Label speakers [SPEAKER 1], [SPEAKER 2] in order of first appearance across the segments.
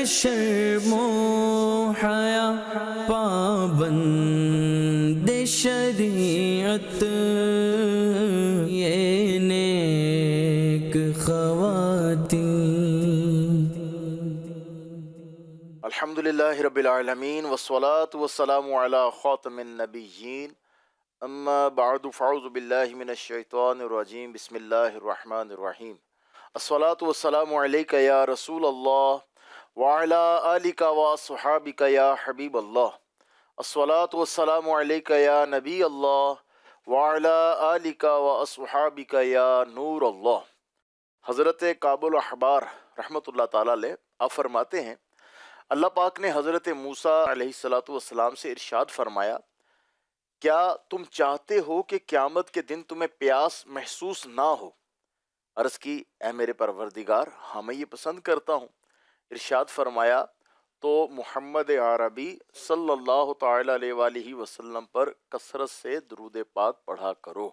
[SPEAKER 1] شرم و حیا پابند شریعت یہ نیک خواتین.
[SPEAKER 2] الحمدللہ رب العالمین والصلاة والسلام علی خاتم النبیین اما بعد فاعوذ باللہ من الشیطان الرجیم بسم اللہ الرحمن الرحیم. الصلاة والسلام علیک یا رسول اللہ وعلی آلک واصحابک یا حبیب اللہ. الصلاة والسلام علیک یا نبی اللہ وعلی آلک واصحابک یا نور اللہ. حضرت کعب الاحبار رحمۃ اللہ تعالیٰ علیہ آپ فرماتے ہیں اللہ پاک نے حضرت موسیٰ علیہ السلام سے ارشاد فرمایا کیا تم چاہتے ہو کہ قیامت کے دن تمہیں پیاس محسوس نہ ہو؟ عرض کی اے میرے پروردگار ہاں میں یہ پسند کرتا ہوں. ارشاد فرمایا تو محمد عربی صلی اللہ تعالی علیہ وآلہ وسلم پر کثرت سے درود پاک پڑھا کرو.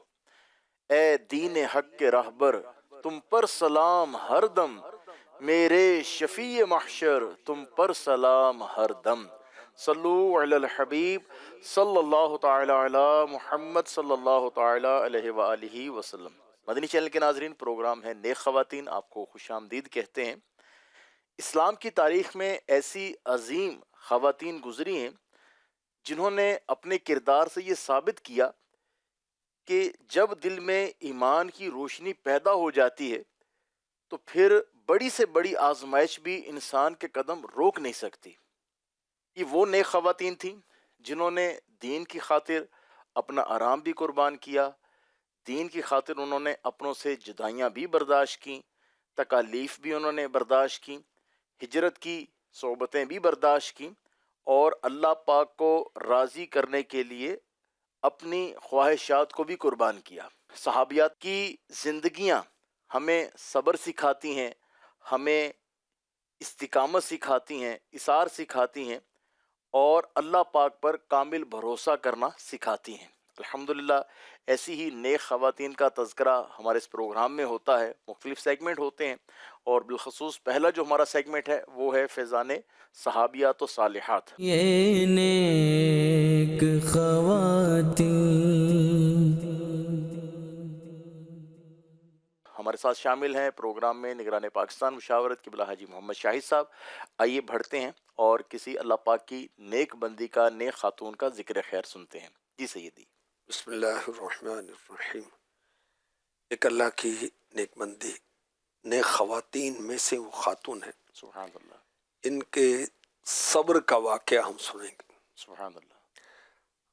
[SPEAKER 2] اے دین حق کے راہبر تم پر سلام ہر دم، میرے شفیع محشر تم پر سلام ہر دم. صلو علی الحبیب صلی اللہ تعالی علی محمد صلی اللہ تعالی علیہ وآلہ وسلم. مدنی چینل کے ناظرین، پروگرام ہے نیک خواتین، آپ کو خوش آمدید کہتے ہیں. اسلام کی تاریخ میں ایسی عظیم خواتین گزری ہیں جنہوں نے اپنے کردار سے یہ ثابت کیا کہ جب دل میں ایمان کی روشنی پیدا ہو جاتی ہے تو پھر بڑی سے بڑی آزمائش بھی انسان کے قدم روک نہیں سکتی. یہ وہ نیک خواتین تھیں جنہوں نے دین کی خاطر اپنا آرام بھی قربان کیا، دین کی خاطر انہوں نے اپنوں سے جدائیاں بھی برداشت کیں، تکالیف بھی انہوں نے برداشت کیں، ہجرت کی صحبتیں بھی برداشت کیں، اور اللہ پاک کو راضی کرنے کے لیے اپنی خواہشات کو بھی قربان کیا. صحابیات کی زندگیاں ہمیں صبر سکھاتی ہیں، ہمیں استقامت سکھاتی ہیں، اصرار سکھاتی ہیں، اور اللہ پاک پر کامل بھروسہ کرنا سکھاتی ہیں. الحمدللہ ایسی ہی نیک خواتین کا تذکرہ ہمارے اس پروگرام میں ہوتا ہے. مختلف سیگمنٹ ہوتے ہیں اور بالخصوص پہلا جو ہمارا سیگمنٹ ہے وہ ہے فیضان صحابیات و صالحات.
[SPEAKER 1] یہ نیک خواتین.
[SPEAKER 2] ہمارے ساتھ شامل ہیں پروگرام میں نگران پاکستان مشاورت قبلہ حاجی محمد شاہد صاحب. آئیے بڑھتے ہیں اور کسی اللہ پاک کی نیک بندی کا، نیک خاتون کا ذکر خیر سنتے ہیں. جی سیدی.
[SPEAKER 3] بسم اللہ الرحمن الرحیم. ایک اللہ کی نیک بندی، نیک خواتین میں سے وہ خاتون ہیں،
[SPEAKER 2] سبحان اللہ.
[SPEAKER 3] ان کے صبر کا واقعہ ہم سنیں گے.
[SPEAKER 2] سبحان اللہ.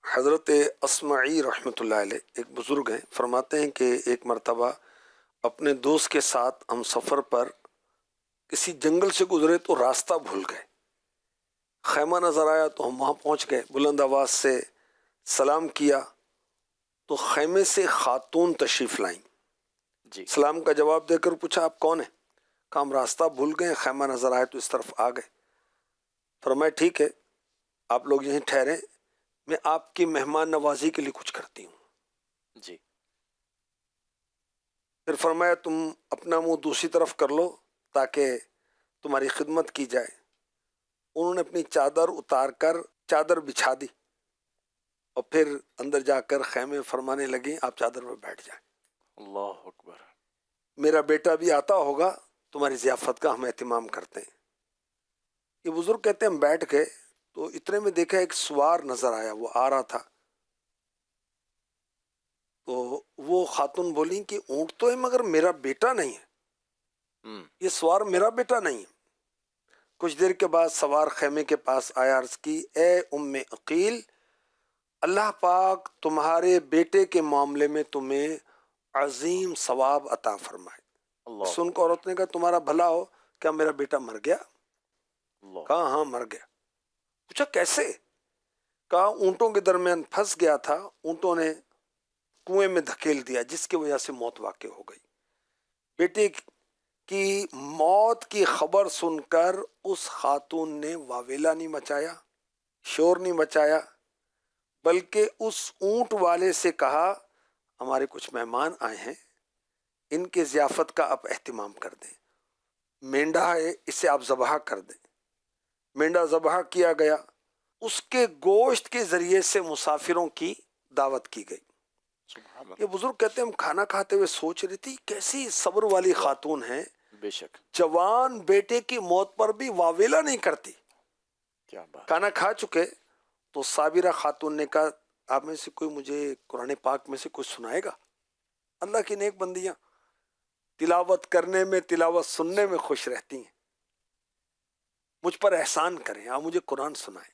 [SPEAKER 3] حضرت اسمعی رحمۃ اللہ علیہ ایک بزرگ ہیں، فرماتے ہیں کہ ایک مرتبہ اپنے دوست کے ساتھ ہم سفر پر کسی جنگل سے گزرے تو راستہ بھول گئے. خیمہ نظر آیا تو ہم وہاں پہنچ گئے، بلند آواز سے سلام کیا تو خیمے سے خاتون تشریف لائیں.
[SPEAKER 2] جی.
[SPEAKER 3] سلام کا جواب دے کر پوچھا آپ کون ہیں؟ کہا ہم راستہ بھول گئے، خیمہ نظر آئے تو اس طرف آ گئے. فرمایا ٹھیک ہے آپ لوگ یہیں ٹھہریں، میں آپ کی مہمان نوازی کے لیے کچھ کرتی ہوں.
[SPEAKER 2] جی.
[SPEAKER 3] پھر فرمایا تم اپنا منہ دوسری طرف کر لو تاکہ تمہاری خدمت کی جائے. انہوں نے اپنی چادر اتار کر چادر بچھا دی اور پھر اندر جا کر خیمے فرمانے لگیں آپ چادر پر بیٹھ جائیں،
[SPEAKER 2] اللہ اکبر.
[SPEAKER 3] میرا بیٹا بھی آتا ہوگا، تمہاری ضیافت کا ہم اہتمام کرتے ہیں. یہ بزرگ کہتے ہیں ہم بیٹھ گئے تو اتنے میں دیکھا ایک سوار نظر آیا، وہ آ رہا تھا. تو وہ خاتون بولی کہ اونٹ تو ہے مگر میرا بیٹا نہیں ہے، یہ سوار میرا بیٹا نہیں ہے. کچھ دیر کے بعد سوار خیمے کے پاس آیا، عرض کی اے ام عقیل، اللہ پاک تمہارے بیٹے کے معاملے میں تمہیں عظیم ثواب عطا فرمائے.
[SPEAKER 2] اللہ.
[SPEAKER 3] سن کو عورت نے کہا تمہارا بھلا ہو، کیا میرا بیٹا مر گیا؟
[SPEAKER 2] اللہ.
[SPEAKER 3] کہا ہاں مر گیا. پوچھا کیسے؟ کہا اونٹوں کے درمیان پھنس گیا تھا، اونٹوں نے کنویں میں دھکیل دیا جس کی وجہ سے موت واقع ہو گئی. بیٹے کی موت کی خبر سن کر اس خاتون نے واویلا نہیں مچایا، شور نہیں مچایا، بلکہ اس اونٹ والے سے کہا ہمارے کچھ مہمان آئے ہیں، ان کے ضیافت کا آپ اہتمام کر دیں. مینڈا ہے اسے آپ ذبح کر دیں. مینڈا ذبح کیا گیا، اس کے گوشت کے ذریعے سے مسافروں کی دعوت کی گئی۔
[SPEAKER 2] سبحان اللہ۔
[SPEAKER 3] یہ بزرگ کہتے ہیں ہم کھانا کھاتے ہوئے سوچ رہی تھی کیسی صبر والی خاتون ہیں،
[SPEAKER 2] بے شک،
[SPEAKER 3] جوان بیٹے کی موت پر بھی واویلا نہیں کرتی۔
[SPEAKER 2] کیا بات۔
[SPEAKER 3] کھانا کھا چکے تو صابرہ خاتون نے کہا آپ میں سے کوئی مجھے قرآن پاک میں سے کچھ سنائے گا؟ اللہ کی نیک بندیاں تلاوت کرنے میں، تلاوت سننے میں خوش رہتی ہیں، مجھ پر احسان کریں، آپ مجھے قرآن سنائیں۔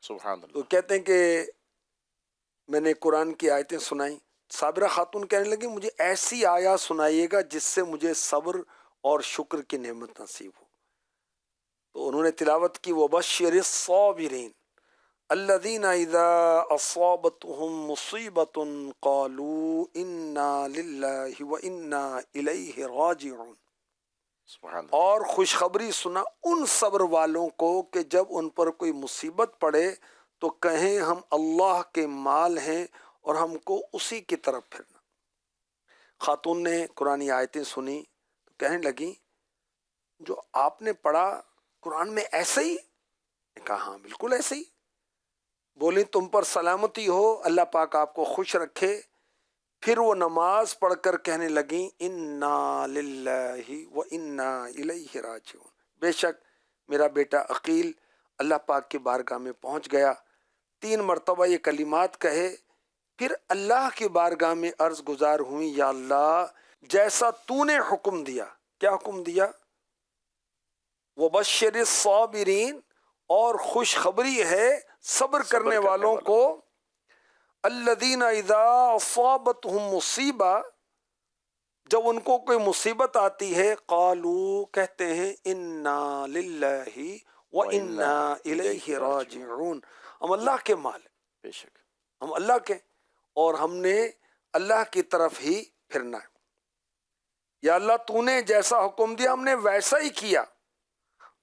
[SPEAKER 2] سبحان
[SPEAKER 3] تو
[SPEAKER 2] اللہ۔
[SPEAKER 3] کہتے ہیں کہ میں نے قرآن کی آیتیں سنائیں، صابرہ خاتون کہنے لگی مجھے ایسی آیات سنائیے گا جس سے مجھے صبر اور شکر کی نعمت نصیب ہو۔ تو انہوں نے تلاوت کی وَبَشِّرِ الصَّابِرِينَ الَّذِينَ إِذَا أَصَابَتْهُمْ مُصِيبَةٌ قَالُوا إِنَّا لِلَّهِ وَإِنَّا إِلَيْهِ رَاجِعُونَ۔
[SPEAKER 2] سبحان اللہ۔
[SPEAKER 3] اور خوشخبری سنا ان صبر والوں کو کہ جب ان پر کوئی مصیبت پڑے تو کہیں ہم اللہ کے مال ہیں اور ہم کو اسی کی طرف پھرنا۔ خاتون نے قرآن آیتیں سنی تو کہنے لگی جو آپ نے پڑھا قرآن میں ایسے ہی؟ نے کہا ہاں بالکل ایسے ہی۔ بولی تم پر سلامتی ہو، اللہ پاک آپ کو خوش رکھے۔ پھر وہ نماز پڑھ کر کہنے لگیں انا للہ و انا الیہ راجعون، بے شک میرا بیٹا عقیل اللہ پاک کی بارگاہ میں پہنچ گیا۔ 3 مرتبہ یہ کلمات کہے، پھر اللہ کی بارگاہ میں عرض گزار ہوئی یا اللہ جیسا تو نے حکم دیا۔ کیا حکم دیا؟ وَبَشِّرِ الصَّابِرِينَ، اور خوشخبری ہے صبر کرنے والوں کو، الذین اذا اصابتہم مصیبہ، جب ان کو کوئی مصیبت آتی ہے قالوا کہتے ہیں انا للہ و انا الیہ راجعون، ہم اللہ کے مال ہیں،
[SPEAKER 2] بے شک،
[SPEAKER 3] ہم اللہ کے، اور ہم نے اللہ کی طرف ہی پھرنا ہے۔ یا اللہ تو نے جیسا حکم دیا ہم نے ویسا ہی کیا،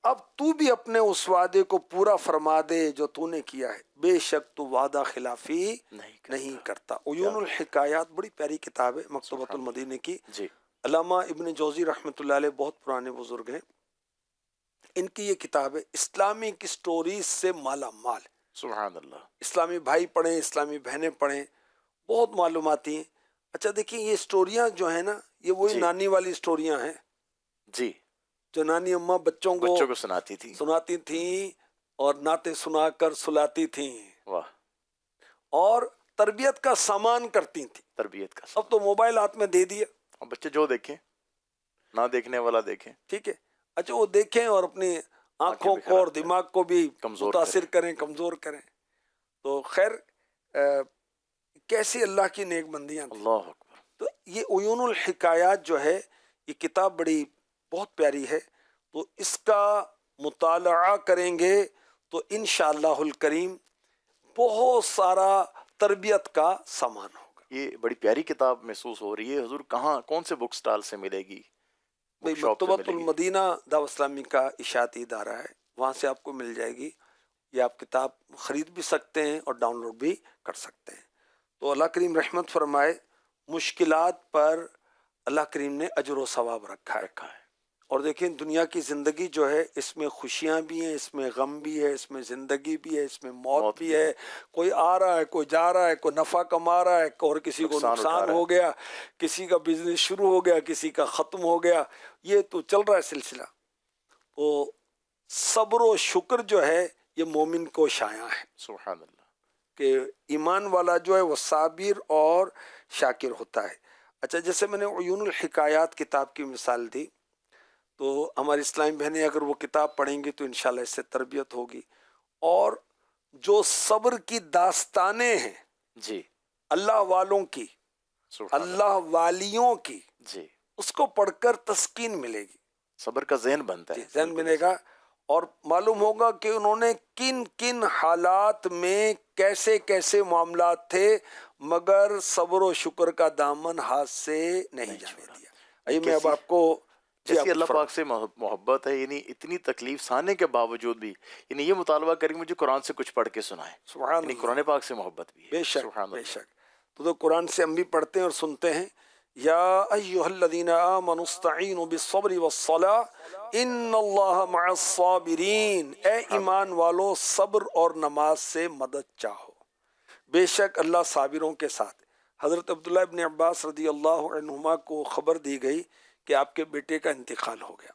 [SPEAKER 3] اب تو بھی اپنے اس وعدے کو پورا فرما دے جو تو نے کیا ہے، بے شک تو وعدہ خلافی نہیں کرتا۔ عیون الحکایات بڑی پیاری کتاب ہے مکتبۃ المدینہ کی،
[SPEAKER 2] جی،
[SPEAKER 3] علامہ ابن جوزی رحمۃ اللہ علیہ بہت پرانے بزرگ ہیں، ان کی یہ کتاب ہے اسلامک اسٹوریز سے مالا مال۔
[SPEAKER 2] سبحان اللہ۔
[SPEAKER 3] اسلامی بھائی پڑھیں، اسلامی بہنیں پڑھیں، بہت معلوماتی ہیں۔ اچھا دیکھیں یہ اسٹوریاں جو ہیں نا یہ وہی
[SPEAKER 2] جی،
[SPEAKER 3] نانی والی اسٹوریاں ہیں
[SPEAKER 2] جی،
[SPEAKER 3] جو نانی اماں بچوں
[SPEAKER 2] بچوں کو سناتی تھی۔
[SPEAKER 3] سناتی تھیں اور نعتیں سنا کر سلاتی تھیں
[SPEAKER 2] واہ،
[SPEAKER 3] اور تربیت کا سامان کرتی تھیں۔
[SPEAKER 2] تربیت کا
[SPEAKER 3] اب تو موبائل ہاتھ میں دے دیا،
[SPEAKER 2] اب بچے جو دیکھیں، نہ دیکھنے والا دیکھیں،
[SPEAKER 3] ٹھیک ہے، اچھا وہ دیکھیں اور اپنی آنکھوں
[SPEAKER 2] بھی
[SPEAKER 3] کو اور
[SPEAKER 2] خراب کریں،
[SPEAKER 3] دماغ کو بھی
[SPEAKER 2] کمزور
[SPEAKER 3] متاثر کریں، کمزور کریں۔ تو خیر کیسی اللہ کی نیک بندیاں تھیں۔
[SPEAKER 2] اللہ اکبر۔
[SPEAKER 3] تو یہ عیون الحکایات جو ہے یہ کتاب بڑی بہت پیاری ہے، تو اس کا مطالعہ کریں گے تو انشاءاللہ الکریم بہت سارا تربیت کا سامان ہوگا۔
[SPEAKER 2] یہ بڑی پیاری کتاب محسوس ہو رہی ہے حضور، کہاں کون سے بک سٹال سے ملے گی؟
[SPEAKER 3] بھئی
[SPEAKER 2] بک شاپ سے
[SPEAKER 3] مکتبۃ
[SPEAKER 2] ملے گی؟
[SPEAKER 3] المدینہ دعوت اسلامی کا اشاعتی ادارہ ہے، وہاں سے آپ کو مل جائے گی، یہ آپ کتاب خرید بھی سکتے ہیں اور ڈاؤن لوڈ بھی کر سکتے ہیں۔ تو اللہ کریم رحمت فرمائے، مشکلات پر اللہ کریم نے اجر و ثواب رکھا ہے۔ اور دیکھیں دنیا کی زندگی جو ہے اس میں خوشیاں بھی ہیں، اس میں غم بھی ہے، اس میں زندگی بھی ہے، اس میں موت بھی ہے، کوئی آ رہا ہے، کوئی جا رہا ہے، کوئی نفع کما رہا ہے اور کسی کو نقصان ہو گیا، کسی کا بزنس شروع ہو گیا، کسی کا ختم ہو گیا، یہ تو چل رہا ہے سلسلہ۔ تو صبر و شکر جو ہے یہ مومن کو شایع ہے
[SPEAKER 2] سبحان اللہ۔
[SPEAKER 3] کہ ایمان والا جو ہے وہ صابر اور شاکر ہوتا ہے۔ اچھا جیسے میں نے عیون الحکایات کتاب کی مثال دی، تو ہماری اسلامی بہنیں اگر وہ کتاب پڑھیں گی تو انشاءاللہ اس سے تربیت ہوگی، اور جو صبر کی داستانیں ہیں
[SPEAKER 2] جی،
[SPEAKER 3] اللہ والوں کی،
[SPEAKER 2] سبحان
[SPEAKER 3] اللہ والیوں کی،
[SPEAKER 2] جی،
[SPEAKER 3] اس کو پڑھ کر تسکین ملے گی،
[SPEAKER 2] صبر کا ذہن بنتا ہے،
[SPEAKER 3] ذہن بنے گا، اور معلوم ہوگا کہ انہوں نے کن کن حالات میں کیسے کیسے معاملات تھے مگر صبر و شکر کا دامن ہاتھ سے نہیں جانے دیا۔ آئیے میں اب آپ کو
[SPEAKER 2] جیسی اللہ پاک سے محبت ہے، یعنی اتنی تکلیف سہنے کے باوجود بھی یعنی یہ مطالبہ کریں مجھے قرآن سے کچھ پڑھ کے سنائیں،
[SPEAKER 3] سبحان
[SPEAKER 2] یعنی
[SPEAKER 3] اللہ،
[SPEAKER 2] قرآن پاک سے محبت بھی ہے۔
[SPEAKER 3] بے شک
[SPEAKER 2] سبحان
[SPEAKER 3] بے
[SPEAKER 2] اللہ۔
[SPEAKER 3] شک۔ تو قرآن سے ہم بھی پڑھتے ہیں اور سنتے ہیں، یا ایھا الذین آمنوا استعینوا بالصبر والصلاۃ ان اللہ مع الصابرین، اے ایمان والو صبر اور نماز سے مدد چاہو، بے شک اللہ صابروں کے ساتھ ہے۔ حضرت عبداللہ ابن عباس رضی اللہ عنہما کو خبر دی گئی کہ آپ کے بیٹے کا انتقال ہو گیا،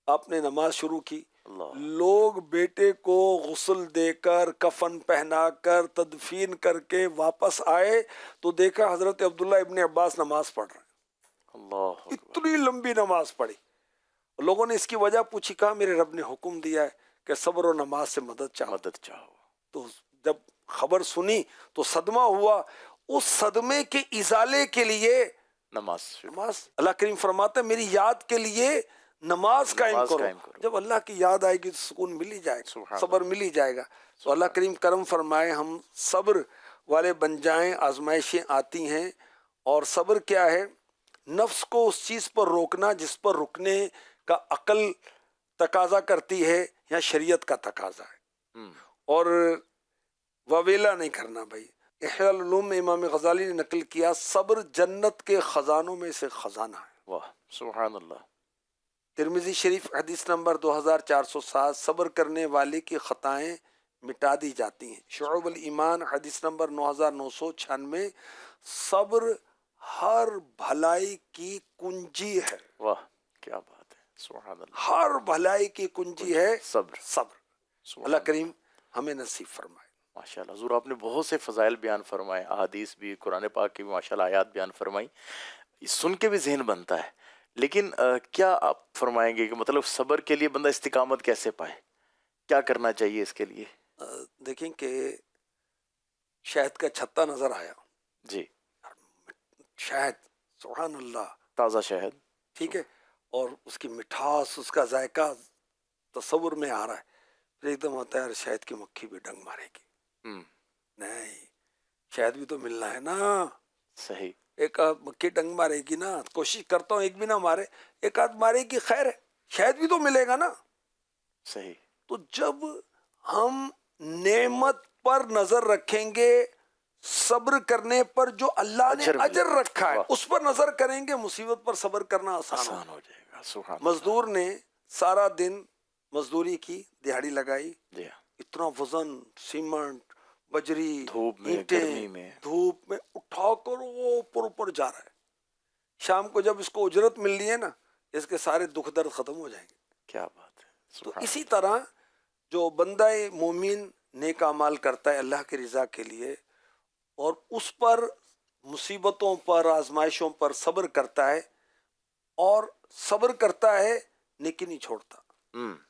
[SPEAKER 3] آپ نے نماز شروع کی،
[SPEAKER 2] اللہ
[SPEAKER 3] لوگ بیٹے کو غسل دے کر کفن پہنا کر تدفین کر کے واپس آئے تو دیکھا حضرت عبداللہ ابن عباس نماز پڑھ رہے ہیں،
[SPEAKER 2] اللہ اکبر،
[SPEAKER 3] اتنی لمبی نماز پڑھی۔ لوگوں نے اس کی وجہ پوچھی، کہا میرے رب نے حکم دیا ہے کہ صبر و نماز سے مدد چاہو۔
[SPEAKER 2] مدد چاہو،
[SPEAKER 3] تو جب خبر سنی تو صدمہ ہوا، اس صدمے کے ازالے کے لیے
[SPEAKER 2] نماز شروع،
[SPEAKER 3] نماز، اللہ کریم فرماتا ہے میری یاد کے لیے نماز قائم
[SPEAKER 2] نماز
[SPEAKER 3] کرو۔
[SPEAKER 2] قائم کرو۔
[SPEAKER 3] جب اللہ کی یاد آئے گی تو سکون مل ہی جائے گا،
[SPEAKER 2] سبحان
[SPEAKER 3] صبر مل ہی جائے گا۔ تو اللہ کریم کرم فرمائے ہم صبر والے بن جائیں۔ آزمائشیں آتی ہیں، اور صبر کیا ہے؟ نفس کو اس چیز پر روکنا جس پر رکنے کا عقل تقاضا کرتی ہے یا شریعت کا تقاضا ہے، اور وویلا نہیں کرنا۔ بھائی احیاء العلوم میں امام غزالی نے نقل کیا، صبر جنت کے خزانوں میں سے خزانہ ہے۔
[SPEAKER 2] واہ سبحان اللہ،
[SPEAKER 3] ترمذی شریف حدیث نمبر 2407، صبر کرنے والے کی خطائیں مٹا دی جاتی ہیں۔ شعب الایمان حدیث نمبر 9996، صبر ہر بھلائی کی کنجی ہے،
[SPEAKER 2] واہ کیا بات ہے، سبحان اللہ،
[SPEAKER 3] ہر بھلائی کی کنجی ہے
[SPEAKER 2] صبر،
[SPEAKER 3] صبر۔
[SPEAKER 2] سبحان
[SPEAKER 3] اللہ کریم ہمیں نصیب فرمائے۔
[SPEAKER 2] ماشاء اللہ حضور، آپ نے بہت سے فضائل بیان فرمائے، احادیث بھی، قرآن پاک کی بھی ماشاء اللہ آیات بیان فرمائی، سن کے بھی ذہن بنتا ہے۔ لیکن کیا آپ فرمائیں گے کہ مطلب صبر کے لیے بندہ استقامت کیسے پائے، کیا کرنا چاہیے اس کے لیے؟
[SPEAKER 3] دیکھیں کہ شہد کا چھتا نظر آیا،
[SPEAKER 2] جی،
[SPEAKER 3] شہد، سبحان اللہ،
[SPEAKER 2] تازہ شہد،
[SPEAKER 3] ٹھیک ہے، اور اس کی مٹھاس، اس کا ذائقہ تصور میں آ رہا ہے، پھر ایک دم ہوتا ہے یار شہد کی مکھی بھی ڈنگ مارے گی، نہیں، شہد بھی تو ملنا ہے نا،
[SPEAKER 2] صحیح،
[SPEAKER 3] ایک آدھ مکھی ڈنگ مارے گی نا، کوشش کرتا ہوں ایک بھی نہ مارے، ایک آدھ مارے گی، خیر ہے، شہد بھی تو ملے گا نا۔
[SPEAKER 2] صحیح،
[SPEAKER 3] تو جب ہم نعمت پر نظر رکھیں گے، صبر کرنے پر جو اللہ نے اجر رکھا ہے اس پر نظر کریں گے، مصیبت پر صبر کرنا آسان
[SPEAKER 2] ہو جائے گا، سبحان اللہ،
[SPEAKER 3] مزدور نے سارا دن مزدوری کی، دیہڑی لگائی،
[SPEAKER 2] جی،
[SPEAKER 3] اتنا وزن، سیمنٹ، بجری،
[SPEAKER 2] دھوپ میں،
[SPEAKER 3] اینٹیں،
[SPEAKER 2] گرمی میں،
[SPEAKER 3] دھوپ میں اٹھا کر وہ اوپر جا رہا ہے، شام کو جب اس کو اجرت مل رہی ہے نا، اس کے سارے دکھ درد ختم ہو جائیں گے۔
[SPEAKER 2] کیا بات ہے،
[SPEAKER 3] تو
[SPEAKER 2] سبحان
[SPEAKER 3] اسی طرح جو بندہ مومن نیک اعمال کرتا ہے اللہ کی رضا کے لیے، اور اس پر مصیبتوں پر، آزمائشوں پر صبر کرتا ہے، اور صبر کرتا ہے نیکی نہیں چھوڑتا،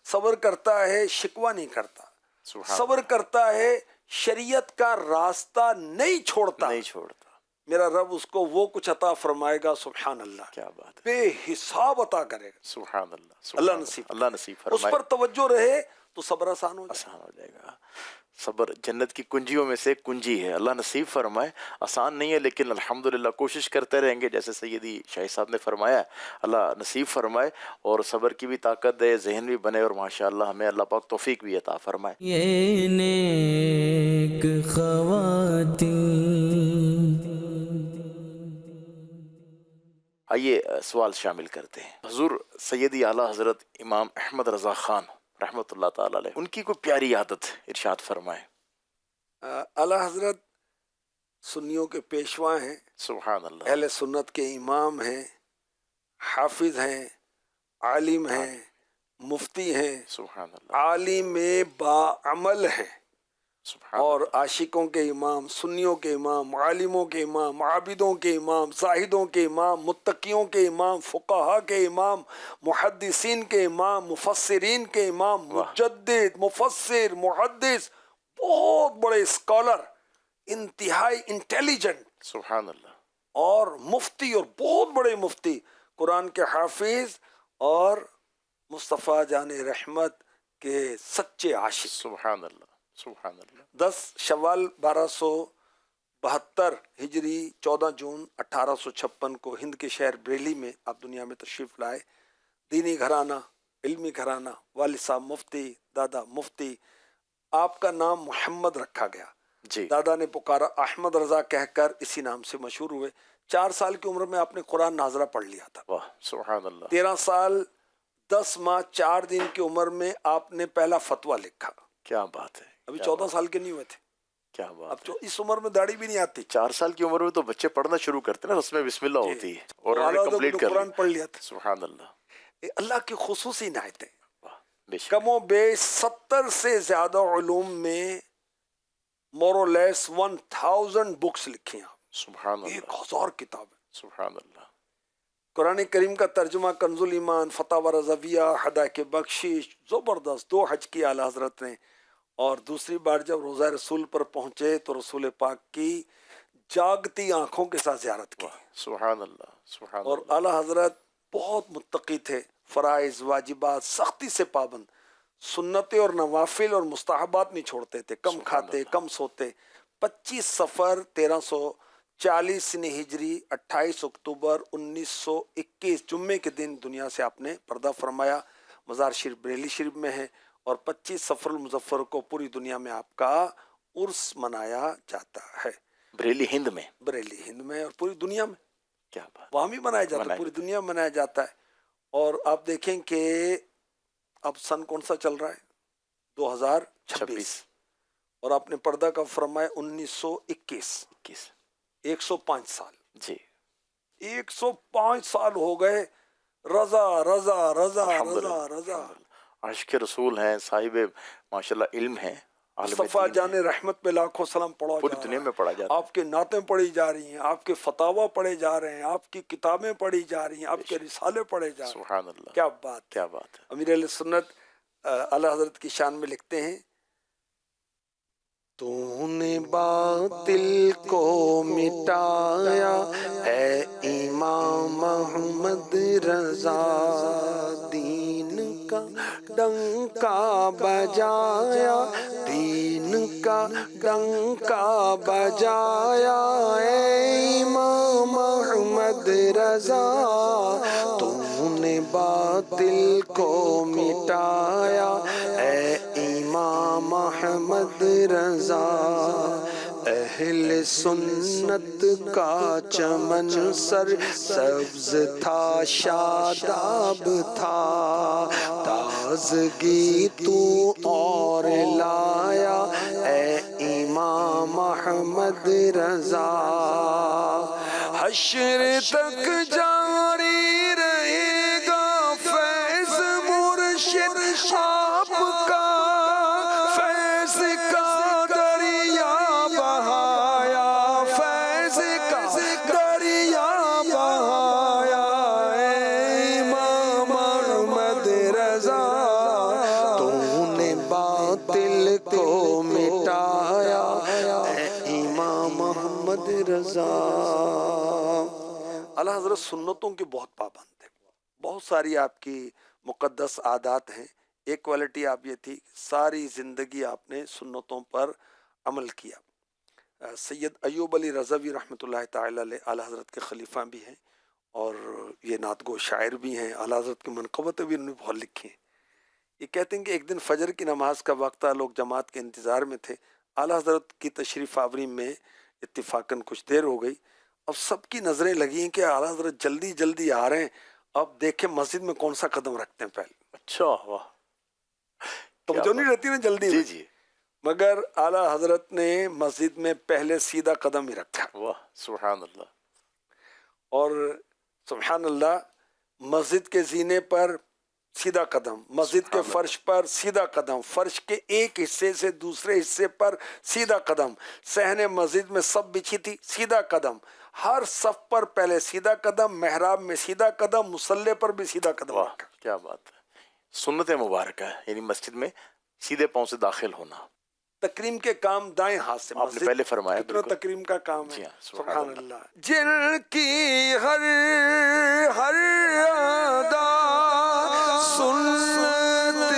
[SPEAKER 3] صبر کرتا ہے شکوہ نہیں کرتا،
[SPEAKER 2] سبحان
[SPEAKER 3] صبر کرتا ہے شریعت کا راستہ نہیں چھوڑتا،
[SPEAKER 2] نہیں چھوڑتا،
[SPEAKER 3] میرا رب اس کو وہ کچھ عطا فرمائے گا، سبحان اللہ،
[SPEAKER 2] کیا بات ہے،
[SPEAKER 3] بے حساب عطا کرے گا،
[SPEAKER 2] سبحان اللہ،
[SPEAKER 3] اللہ نصیب،
[SPEAKER 2] اللہ نصیب
[SPEAKER 3] اس
[SPEAKER 2] فرمائے،
[SPEAKER 3] پر توجہ رہے تو صبر آسان ہو جائے۔
[SPEAKER 2] آسان ہو جائے گا۔ صبر جنت کی کنجیوں میں سے ایک کنجی ہے، اللہ نصیب فرمائے۔ آسان نہیں ہے لیکن الحمدللہ کوشش کرتے رہیں گے، جیسے سیدی شاہی صاحب نے فرمایا ہے، اللہ نصیب فرمائے، اور صبر کی بھی طاقت دے، ذہن بھی بنے، اور ماشاءاللہ ہمیں اللہ پاک توفیق بھی عطا فرمائے۔
[SPEAKER 1] یہ نیک خواتین،
[SPEAKER 2] آئیے سوال شامل کرتے ہیں۔ حضور سیدی اعلیٰ حضرت امام احمد رضا خان رحمۃ اللہ تعالی علیہ، ان کی کوئی پیاری عادت ارشاد فرمائے۔
[SPEAKER 3] اعلیٰ حضرت سنیوں کے پیشوا ہیں،
[SPEAKER 2] سبحان اللہ،
[SPEAKER 3] اہل سنت کے امام ہیں، حافظ ہیں، عالم ہیں، مفتی ہیں،
[SPEAKER 2] سبحان اللہ،
[SPEAKER 3] عالم باعمل ہیں،
[SPEAKER 2] سبحان
[SPEAKER 3] اور
[SPEAKER 2] اللہ،
[SPEAKER 3] عاشقوں کے امام، سنیوں کے امام، عالموں کے امام، عابدوں کے امام، زاہدوں کے امام، متقیوں کے امام، فقہا کے امام، محدثین کے امام، مفسرین کے امام، مجدد، مفسر، محدث، بہت بڑے اسکالر، انتہائی انٹیلیجنٹ،
[SPEAKER 2] سبحان اللہ،
[SPEAKER 3] اور مفتی، اور بہت بڑے مفتی، قرآن کے حافظ، اور مصطفیٰ جان رحمت کے سچے عاشق۔
[SPEAKER 2] سبحان اللہ، سبحان اللہ،
[SPEAKER 3] 10 شوال 1272 ہجری، 14 جون 1856 کو ہند کے شہر بریلی میں آپ دنیا میں تشریف لائے۔ دینی گھرانہ، علمی گھرانہ، والد صاحب مفتی، دادا مفتی، آپ کا نام محمد رکھا گیا،
[SPEAKER 2] جی،
[SPEAKER 3] دادا نے پکارا احمد رضا کہہ کر اسی نام سے مشہور ہوئے۔ 4 سال کی عمر میں آپ نے قرآن ناظرہ پڑھ لیا تھا.
[SPEAKER 2] واہ سبحان اللہ.
[SPEAKER 3] 13 سال 10 ماہ 4 دن کی عمر میں آپ نے پہلا فتویٰ لکھا.
[SPEAKER 2] کیا بات ہے.
[SPEAKER 3] ابھی
[SPEAKER 2] کیا
[SPEAKER 3] 14
[SPEAKER 2] بات.
[SPEAKER 3] سال کے نہیں ہوئے تھے.
[SPEAKER 2] کیا بات
[SPEAKER 3] اب
[SPEAKER 2] ہے.
[SPEAKER 3] اس عمر میں داڑھی بھی نہیں آتی.
[SPEAKER 2] 4 سال کی عمر میں تو بچے پڑھنا شروع کرتے ہیں نا, اس میں بسم اللہ ہوتی ہے اور انہوں نے
[SPEAKER 3] اعلیٰ
[SPEAKER 2] کمپلیٹ کر
[SPEAKER 3] قرآن
[SPEAKER 2] لی.
[SPEAKER 3] پڑھ لیا تھا.
[SPEAKER 2] سبحان اللہ.
[SPEAKER 3] اللہ کی خصوصی عنایتیں.
[SPEAKER 2] واہ بے شک.
[SPEAKER 3] کم و بیش 70 سے زیادہ علوم میں مور اور لیس 1000 بکس لکھی ہیں.
[SPEAKER 2] سبحان اللہ.
[SPEAKER 3] 1000 کتابیں.
[SPEAKER 2] سبحان اللہ.
[SPEAKER 3] قرآن کریم کا ترجمہ کنز الایمان, فتاوی رضویہ, ہدایت بخشش, زبردست 2 حج کی اعلیٰ حضرت نے. اور دوسری بار جب روضہ رسول پر پہنچے تو رسول پاک کی جاگتی آنکھوں کے ساتھ زیارت کی.
[SPEAKER 2] واہ سبحان اللہ. سبحان
[SPEAKER 3] اور
[SPEAKER 2] اللہ.
[SPEAKER 3] اعلیٰ حضرت بہت متقی تھے, فرائض واجبات سختی سے پابند, سنتیں اور نوافل اور مستحبات نہیں چھوڑتے تھے, کم
[SPEAKER 2] سبحان
[SPEAKER 3] کھاتے
[SPEAKER 2] اللہ.
[SPEAKER 3] کم سوتے. 25 صفر 1340 ہجری 28 اکتوبر 1921 جمعے کے دن دنیا سے آپ نے پردہ فرمایا. مزار شریف بریلی شریف میں ہے, اور 25 صفر المظفر کو پوری دنیا میں آپ کا عرس منایا جاتا ہے.
[SPEAKER 2] بریلی ہند میں.
[SPEAKER 3] بریلی ہند میں اور پوری دنیا میں
[SPEAKER 2] کیا بات.
[SPEAKER 3] وہاں بھی منایا جاتا ہے, پوری دنیا میں منایا جاتا ہے. اور آپ دیکھیں کہ اب سن کون سا چل رہا ہے, 2026, اور آپ نے پردہ کا فرمایا 1921. 105 سال.
[SPEAKER 2] جی
[SPEAKER 3] 105 سال ہو گئے. رضا رضا رضا
[SPEAKER 2] الحمدللہ.
[SPEAKER 3] رضا رضا.
[SPEAKER 2] عاشق رسول ہیں, صاحب ماشاءاللہ علم ہیں, عالم
[SPEAKER 3] مصطفیٰ
[SPEAKER 2] دین
[SPEAKER 3] جان
[SPEAKER 2] ہیں.
[SPEAKER 3] رحمت پہ لاکھوں سلام پڑھا
[SPEAKER 2] پوری
[SPEAKER 3] جا
[SPEAKER 2] دنیا
[SPEAKER 3] رہا
[SPEAKER 2] میں
[SPEAKER 3] ہے.
[SPEAKER 2] پڑھا جاتا ہے.
[SPEAKER 3] آپ کے نعتیں پڑھی جا رہی ہیں, آپ کے فتاوی پڑھے جا رہے ہیں, آپ کی کتابیں پڑھی جا رہی ہیں, آپ کے رسالے پڑھے جا رہے ہیں.
[SPEAKER 2] سبحان اللہ.
[SPEAKER 3] کیا بات ہے.
[SPEAKER 2] کیا بات ہے.
[SPEAKER 3] امیر علیہ سنت اعلیٰ حضرت کی شان میں لکھتے ہیں, تو نے باطل کو مٹایا اے امام محمد رضا, دین کا ڈنکا بجایا, دین کا ڈنکا بجایا اے امام محمد رضا, تو نے باطل کو مٹایا اے امام محمد رضا. اہل سنت کا چمن سر سبز تھا, شاداب تھا, تازگی تو اور لایا اے امام محمد رضا. حشر تک جاری رہے گا فیض مرشد آپ کا, فیض کا دریا بہایا, فیض کا دریا بہایا اے امام محمد رضا, تو نے باطل کو مٹایا اے امام محمد رضا. اعلیٰ حضرت سنتوں کی بہت پابند ہے. بہت ساری آپ کی مقدس عادات ہیں. ایک کوالٹی آپ یہ تھی, ساری زندگی آپ نے سنتوں پر عمل کیا. سید ایوب علی رضوی رحمۃ اللہ تعالی علیہ اعلیٰ حضرت کے خلیفہ بھی ہیں, اور یہ نعت گو شاعر بھی ہیں. اعلیٰ حضرت کی منقبتیں بھی انہوں نے بہت لکھی ہیں. یہ کہتے ہیں کہ ایک دن فجر کی نماز کا وقت تھا, لوگ جماعت کے انتظار میں تھے. اعلیٰ حضرت کی تشریف آوری میں اتفاقاً کچھ دیر ہو گئی. اب سب کی نظریں لگی ہیں کہ اعلیٰ حضرت جلدی جلدی آ رہے ہیں, اب دیکھیں مسجد میں کون سا قدم رکھتے ہیں پہلے.
[SPEAKER 2] اچھا واہ.
[SPEAKER 3] توجہ نہیں رہتی نا جلدی
[SPEAKER 2] جی
[SPEAKER 3] میں.
[SPEAKER 2] جی.
[SPEAKER 3] مگر اعلیٰ حضرت نے مسجد میں پہلے سیدھا قدم ہی رکھا.
[SPEAKER 2] واہ سبحان اللہ.
[SPEAKER 3] اور سبحان اللہ, مسجد کے زینے پر سیدھا قدم, مسجد کے فرش پر سیدھا قدم, فرش کے ایک حصے سے دوسرے حصے پر سیدھا قدم, صحن مسجد میں سب بچھی تھی سیدھا قدم, ہر صف پر پہلے سیدھا قدم, محراب میں سیدھا قدم, مصلی پر بھی سیدھا قدم
[SPEAKER 2] واہ
[SPEAKER 3] رکھا.
[SPEAKER 2] کیا بات ہے. سنت مبارکہ ہے, یعنی مسجد میں سیدھے پاؤں سے داخل ہونا.
[SPEAKER 3] تکریم کے کام دائیں ہاتھ سے.
[SPEAKER 2] آپ نے پہلے فرمایا
[SPEAKER 3] کتنا
[SPEAKER 2] بالکل.
[SPEAKER 3] تکریم کا کام ہے.
[SPEAKER 2] جی ہاں,
[SPEAKER 3] سبحان اللہ. جن کی ہر ہر ادا سنت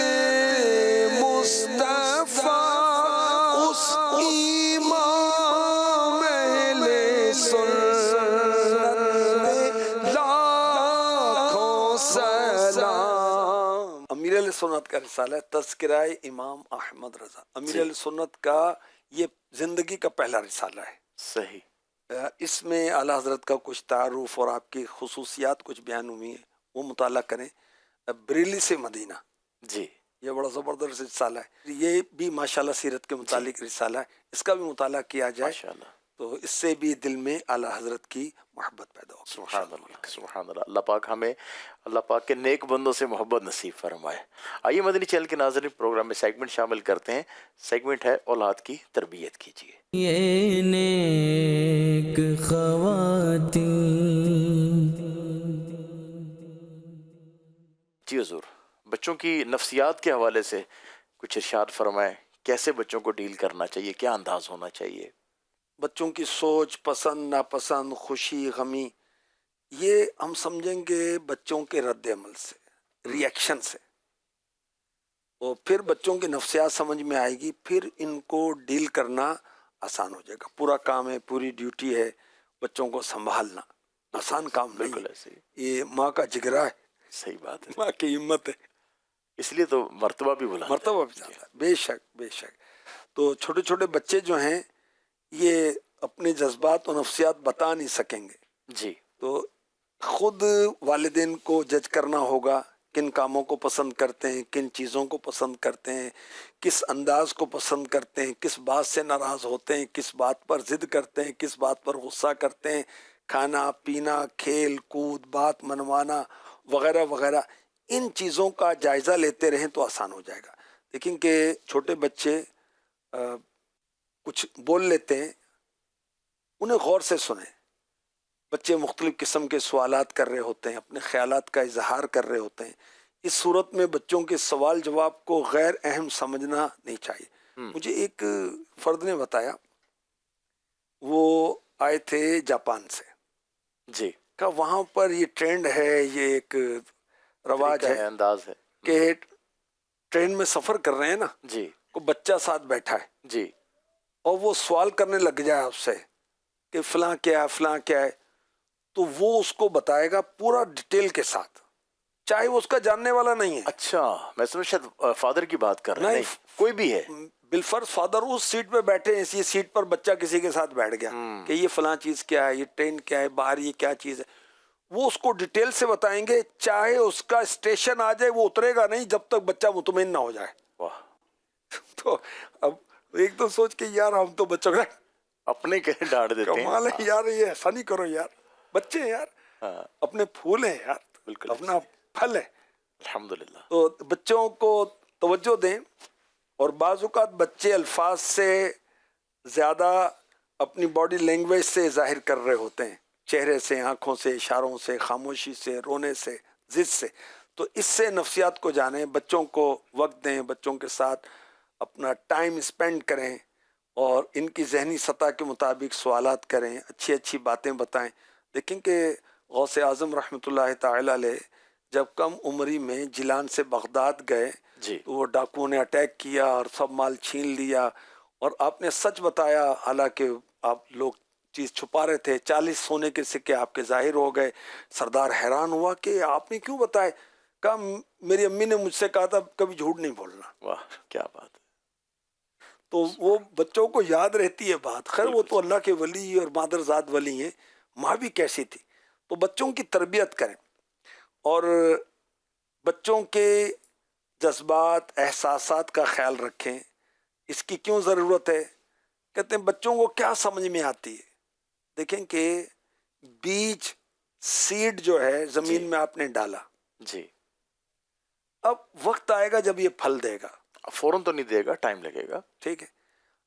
[SPEAKER 3] مصطفیٰ, اس امام اہل سنت پہ لاکھوں سلام. امیر علیہ سنت کا رسالہ ہے تذکرہ امام احمد رضا. امیر علیہ سنت کا یہ زندگی کا پہلا رسالہ ہے.
[SPEAKER 2] صحیح.
[SPEAKER 3] اس میں اعلیٰ حضرت کا کچھ تعارف اور آپ کی خصوصیات کچھ بیان ہوئی ہیں، وہ مطالعہ کریں۔ بریلی سے مدینہ،
[SPEAKER 2] جی
[SPEAKER 3] یہ بڑا زبردست رسالہ ہے، یہ بھی ماشاءاللہ سیرت کے متعلق رسالہ ہے، اس کا بھی مطالعہ کیا جائے
[SPEAKER 2] ماشاءاللہ،
[SPEAKER 3] تو اس سے بھی دل میں اعلیٰ حضرت کی محبت پیدا ہوگی۔
[SPEAKER 2] سبحان اللہ سبحان اللہ۔ اللہ پاک ہمیں اللہ پاک کے نیک بندوں سے محبت نصیب فرمائے۔ آئیے مدنی چینل کے ناظرین، پروگرام میں سیگمنٹ شامل کرتے ہیں۔ سیگمنٹ ہے اولاد کی تربیت کیجیے۔
[SPEAKER 1] یہ نیک خواتین،
[SPEAKER 2] جی حضور، بچوں کی نفسیات کے حوالے سے کچھ ارشاد فرمائیں، کیسے بچوں کو ڈیل کرنا چاہیے، کیا انداز ہونا چاہیے؟
[SPEAKER 3] بچوں کی سوچ، پسند ناپسند، خوشی غمی، یہ ہم سمجھیں گے بچوں کے رد عمل سے، ری ایکشن سے، اور پھر بچوں کی نفسیات سمجھ میں آئے گی، پھر ان کو ڈیل کرنا آسان ہو جائے گا۔ پورا کام ہے، پوری ڈیوٹی ہے بچوں کو سنبھالنا، آسان کام نہیں
[SPEAKER 2] بالکل
[SPEAKER 3] ہے،
[SPEAKER 2] ایسے ہی،
[SPEAKER 3] یہ ماں کا جگرا ہے،
[SPEAKER 2] صحیح بات ہے،
[SPEAKER 3] ماں کی ہمت ہے،
[SPEAKER 2] اس لیے تو مرتبہ بھی بلند ہے۔
[SPEAKER 3] مرتبہ بھی زیادہ ہے، بے شک بے شک۔ تو چھوٹے چھوٹے بچے جو ہیں یہ اپنے جذبات و نفسیات بتا نہیں سکیں گے،
[SPEAKER 2] جی
[SPEAKER 3] تو خود والدین کو جج کرنا ہوگا، کن کاموں کو پسند کرتے ہیں، کن چیزوں کو پسند کرتے ہیں، کس انداز کو پسند کرتے ہیں، کس بات سے ناراض ہوتے ہیں، کس بات پر ضد کرتے ہیں، کس بات پر غصہ کرتے ہیں، کھانا پینا، کھیل کود، بات منوانا وغیرہ وغیرہ، ان چیزوں کا جائزہ لیتے رہیں تو آسان ہو جائے گا۔ لیکن کہ چھوٹے بچے کچھ بول لیتے ہیں، انہیں غور سے سنیں۔ بچے مختلف قسم کے سوالات کر رہے ہوتے ہیں، اپنے خیالات کا اظہار کر رہے ہوتے ہیں، اس صورت میں بچوں کے سوال جواب کو غیر اہم سمجھنا نہیں چاہیے۔ مجھے ایک فرد نے بتایا، وہ آئے تھے جاپان سے،
[SPEAKER 2] جی،
[SPEAKER 3] کہا وہاں پر یہ ٹرینڈ ہے، یہ ایک رواج
[SPEAKER 2] طریقہ
[SPEAKER 3] ہے
[SPEAKER 2] انداز ہے،
[SPEAKER 3] کہ ٹرین میں سفر کر رہے ہیں نا،
[SPEAKER 2] جی
[SPEAKER 3] کو بچہ ساتھ بیٹھا ہے
[SPEAKER 2] جی
[SPEAKER 3] اور وہ سوال کرنے لگ جائے آپ سے کہ فلاں کیا ہے، فلاں کیا ہے، تو وہ اس کو بتائے گا پورا ڈیٹیل کے ساتھ، چاہے وہ اس کا جاننے والا نہیں ہے۔
[SPEAKER 2] اچھا، میں سمجھ شاید فادر کی بات کر رہے ہیں،
[SPEAKER 3] نہیں،
[SPEAKER 2] نہیں کوئی بھی ہے،
[SPEAKER 3] بالفرض فادر اس سیٹ پہ بیٹھے ہیں، اسی سیٹ پر بچہ کسی کے ساتھ بیٹھ گیا کہ یہ فلاں چیز کیا ہے، یہ ٹرین کیا ہے، باہر یہ کیا چیز ہے، وہ اس کو ڈیٹیل سے بتائیں گے، چاہے اس کا اسٹیشن آ جائے وہ اترے گا نہیں جب تک بچہ مطمئن نہ ہو جائے۔
[SPEAKER 2] واہ،
[SPEAKER 3] تو اب ایک تو سوچ کے یار ہم تو بچوں کا
[SPEAKER 2] اپنے کے ڈانٹ دیتے ہیں،
[SPEAKER 3] کمال ہے یار، یہ ایسا نہیں کرو یار، بچے ہیں یار،
[SPEAKER 2] ہاں
[SPEAKER 3] اپنے پھول ہیں یار،
[SPEAKER 2] بالکل
[SPEAKER 3] اپنا پھل ہے،
[SPEAKER 2] الحمدللہ،
[SPEAKER 3] تو بچوں کو توجہ دیں۔ اور بعض اوقات بچے الفاظ سے زیادہ اپنی باڈی لینگویج سے ظاہر کر رہے ہوتے ہیں، چہرے سے، آنکھوں سے، اشاروں سے، خاموشی سے، رونے سے، ضد سے، تو اس سے نفسیات کو جانیں، بچوں کو وقت دیں، بچوں کے ساتھ اپنا ٹائم اسپینڈ کریں اور ان کی ذہنی سطح کے مطابق سوالات کریں، اچھی اچھی باتیں بتائیں۔ دیکھیں کہ غوث اعظم رحمۃ اللہ تعالی علیہ جب کم عمری میں جیلان سے بغداد گئے
[SPEAKER 2] جی
[SPEAKER 3] تو وہ ڈاکوؤں نے اٹیک کیا اور سب مال چھین لیا، اور آپ نے سچ بتایا، حالانکہ آپ لوگ چیز چھپا رہے تھے، 40 سونے کے سکے آپ کے ظاہر ہو گئے۔ سردار حیران ہوا کہ آپ نے کیوں بتائے؟ کہا میری امی نے مجھ سے کہا تھا کبھی جھوٹ نہیں بولنا۔
[SPEAKER 2] واہ کیا بات ہے،
[SPEAKER 3] تو وہ بچوں کو یاد رہتی ہے بات، خیر وہ تو
[SPEAKER 2] بالکل
[SPEAKER 3] اللہ کے ولی اور مادر ذات ولی ہیں، ماں بھی کیسی تھی۔ تو بچوں کی تربیت کریں اور بچوں کے جذبات احساسات کا خیال رکھیں۔ اس کی کیوں ضرورت ہے؟ کہتے ہیں بچوں کو کیا سمجھ میں آتی ہے؟ دیکھیں کہ بیج سیڈ جو ہے زمین
[SPEAKER 2] جی
[SPEAKER 3] میں آپ نے ڈالا،
[SPEAKER 2] جی،
[SPEAKER 3] اب وقت آئے گا جب یہ پھل دے گا،
[SPEAKER 2] فوراً تو نہیں دے گا، ٹائم لگے گا،
[SPEAKER 3] ٹھیک ہے،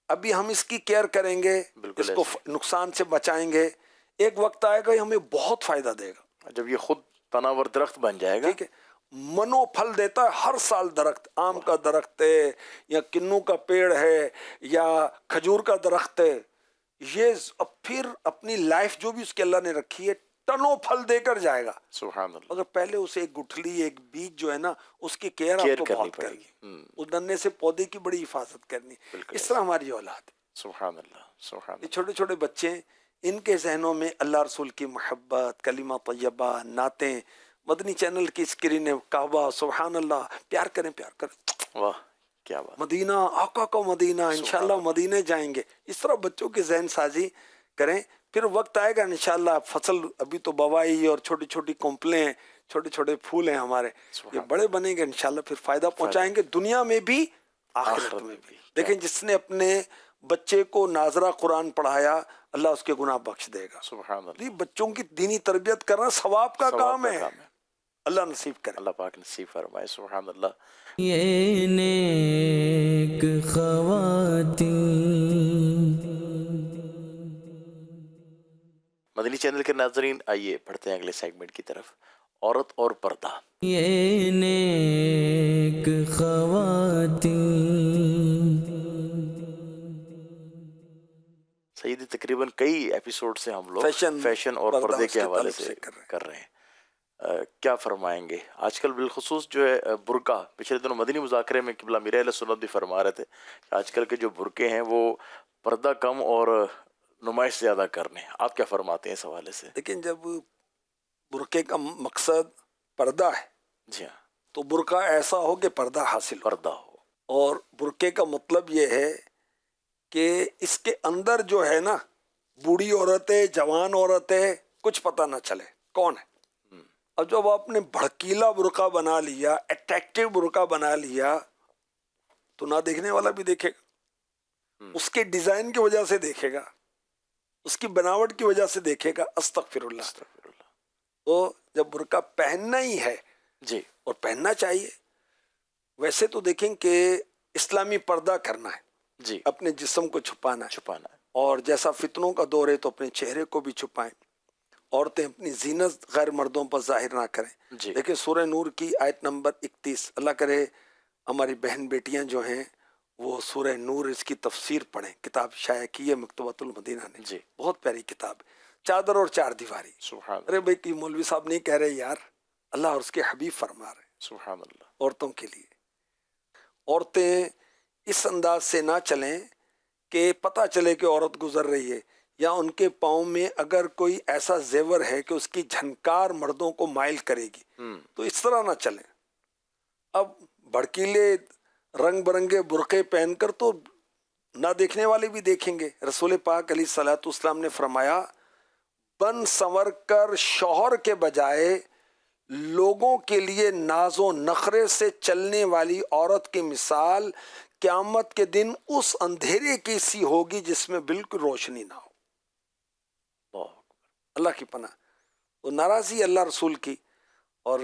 [SPEAKER 3] ابھی ہم اس کی کیئر کریں گے،
[SPEAKER 2] بالکل
[SPEAKER 3] اس کو
[SPEAKER 2] ایسے
[SPEAKER 3] نقصان سے بچائیں گے، ایک وقت آئے گا یہ ہمیں بہت فائدہ دے گا،
[SPEAKER 2] جب یہ خود تناور درخت بن جائے گا،
[SPEAKER 3] ٹھیک ہے۔ منو پھل دیتا ہے ہر سال درخت، آم کا درخت ہے یا کنو کا پیڑ ہے یا کھجور کا درخت ہے، یہ اب پھر اپنی لائف جو بھی اس کے اللہ نے رکھی ہے ٹنوں پھل دے کر جائے گا،
[SPEAKER 2] سبحان اللہ،
[SPEAKER 3] مگر پہلے اسے ایک گٹھلی، ایک بیج جو ہے نا اس کی کیئر
[SPEAKER 2] کیئر
[SPEAKER 3] آپ کو
[SPEAKER 2] کرنی
[SPEAKER 3] بہت
[SPEAKER 2] پڑے
[SPEAKER 3] کرنی،
[SPEAKER 2] گی،
[SPEAKER 3] اس ننے سے پودے کی بڑی حفاظت کرنی،
[SPEAKER 2] بالکل
[SPEAKER 3] اس
[SPEAKER 2] ایسے،
[SPEAKER 3] طرح ہماری اولاد ہے۔
[SPEAKER 2] سبحان اللہ سبحان
[SPEAKER 3] یہ
[SPEAKER 2] اللہ،
[SPEAKER 3] چھوٹے چھوٹے بچے ہیں، ان کے ذہنوں میں اللہ رسول کی محبت، کلمہ طیبہ، نعتیں، مدنی چینل کی اسکرین، کعبہ، سبحان اللہ، پیار کریں پیار کریں،
[SPEAKER 2] واہ کیا بات،
[SPEAKER 3] مدینہ، آقا کا مدینہ، انشاءاللہ
[SPEAKER 2] سبحان اللہ،
[SPEAKER 3] مدینے جائیں گے، اس طرح بچوں کی ذہن سازی کریں۔ پھر وقت آئے گا انشاءاللہ فصل ابھی تو بوائی اور چھوٹی چھوٹی کونپلیں ہیں, چھوٹے چھوٹے پھول ہیں ہمارے, یہ بڑے بنیں گے انشاءاللہ, پھر فائدہ پہنچائیں گے دنیا میں بھی آخرت میں بھی. دیکھیں جس نے اپنے بچے کو ناظرہ قرآن پڑھایا اللہ اس کے گناہ بخش دے گا.
[SPEAKER 2] سبحان اللہ.
[SPEAKER 3] بچوں کی دینی تربیت کرنا ثواب کا کام ہے, اللہ نصیب کرے.
[SPEAKER 2] اللہ پاک نصیب فرمائے. سبحان اللہ.
[SPEAKER 1] یہ نیک خواتین.
[SPEAKER 2] مدنی چینل کے ناظرین, آئیے پڑھتے ہیں اگلے سیگمنٹ کی طرف, عورت اور پردہ.
[SPEAKER 1] یہ نیک خواتین.
[SPEAKER 2] سیدی تقریباً کئی ایپیسوڈ سے ہم لوگ فیشن اور پردے کے حوالے سے کر رہے ہیں. کیا فرمائیں گے آج کل بالخصوص جو ہے برقع؟ پچھلے دنوں مدنی مذاکرے میں قبلہ میرے اہل سنت بھی فرما رہے تھے کہ آج کل کے جو برقعے ہیں وہ پردہ کم اور نمائش زیادہ کرنے. آپ کیا فرماتے ہیں اس حوالے سے؟
[SPEAKER 3] لیکن جب برقعے کا مقصد پردہ ہے,
[SPEAKER 2] جی ہاں,
[SPEAKER 3] تو برقع ایسا ہو کہ پردہ حاصل ہو.
[SPEAKER 2] پردہ ہو.
[SPEAKER 3] اور برقعے کا مطلب یہ ہے کہ اس کے اندر جو ہے نا, بوڑھی عورتیں, جوان عورتیں, کچھ پتہ نہ چلے کون ہے. اب جب آپ نے بھڑکیلا برقع بنا لیا, اٹریکٹیو برقع بنا لیا, تو نہ دیکھنے والا بھی دیکھے گا, اس کے ڈیزائن کی وجہ سے دیکھے گا, اس کی بناوٹ کی وجہ سے دیکھے گا. استغفر اللہ. تو جب برقع پہننا ہی ہے
[SPEAKER 2] جی,
[SPEAKER 3] اور پہننا چاہیے, ویسے تو دیکھیں کہ اسلامی پردہ کرنا ہے,
[SPEAKER 2] جی,
[SPEAKER 3] اپنے جسم کو چھپانا ہے,
[SPEAKER 2] چھپانا ہے.
[SPEAKER 3] اور جیسا فتنوں کا دور ہے تو اپنے چہرے کو بھی چھپائیں. عورتیں اپنی زینت غیر مردوں پر ظاہر نہ کریں.
[SPEAKER 2] جی,
[SPEAKER 3] دیکھیں سورہ نور کی آیت نمبر 31, اللہ کرے ہماری بہن بیٹیاں جو ہیں وہ سورہ نور اس کی تفسیر پڑھیں. کتاب شائع کی ہے مکتبۃ المدینہ نے,
[SPEAKER 2] جی,
[SPEAKER 3] بہت پیاری کتاب ہے, چادر اور چار دیواری.
[SPEAKER 2] سبحان
[SPEAKER 3] ارے بھائی کہ مولوی صاحب نہیں کہہ رہے یار, اللہ اور اس کے حبیب فرما رہے ہیں.
[SPEAKER 2] سبحان اللہ.
[SPEAKER 3] عورتوں کے لیے, عورتیں اس انداز سے نہ چلیں کہ پتہ چلے کہ عورت گزر رہی ہے, یا ان کے پاؤں میں اگر کوئی ایسا زیور ہے کہ اس کی جھنکار مردوں کو مائل کرے گی, تو اس طرح نہ چلیں. اب بھڑکیلے رنگ برنگے برقعے پہن کر تو نہ دیکھنے والے بھی دیکھیں گے. رسول پاک علیہ الصلوۃ والسلام نے فرمایا, بن سنور کر شوہر کے بجائے لوگوں کے لیے ناز و نخرے سے چلنے والی عورت کی مثال قیامت کے دن اس اندھیرے کی سی ہوگی جس میں بالکل روشنی نہ ہو. اللہ کی پناہ. وہ ناراضی اللہ رسول کی, اور